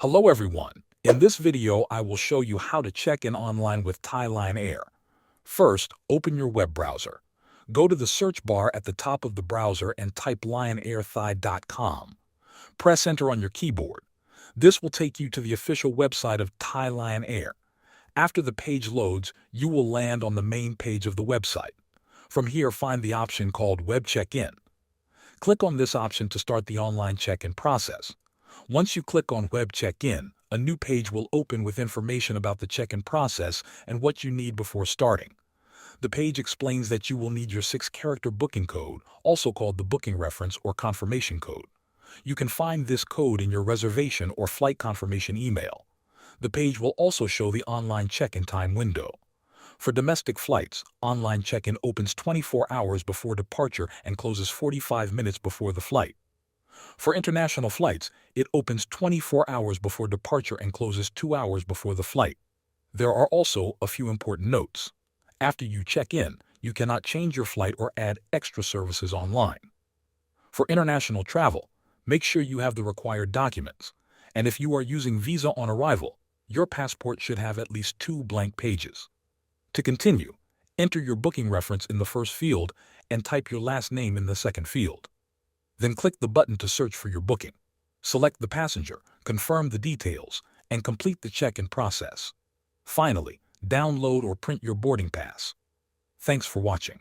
Hello everyone. In this video, I will show you how to check in online with Thailine Air. First, open your web browser. Go to the search bar at the top of the browser and type lionairthai.com. Press enter on your keyboard. This will take you to the official website of Thailine Air. After the page loads, you will land on the main page of the website. From here, find the option called Web Check-in. Click on this option to start the online check-in process. Once you click on Web Check-in, a new page will open with information about the check-in process and what you need before starting. The page explains that you will need your 6-character booking code, also called the booking reference or confirmation code. You can find this code in your reservation or flight confirmation email. The page will also show the online check-in time window. For domestic flights, online check-in opens 24 hours before departure and closes 45 minutes before the flight. For international flights, it opens 24 hours before departure and closes 2 hours before the flight. There are also a few important notes. After you check in, you cannot change your flight or add extra services online. For international travel, make sure you have the required documents. And if you are using Visa on arrival, your passport should have at least 2 blank pages. To continue, enter your booking reference in the first field and type your last name in the second field. Then click the button to search for your booking. Select the passenger, confirm the details, and complete the check-in process. Finally, download or print your boarding pass. Thanks for watching.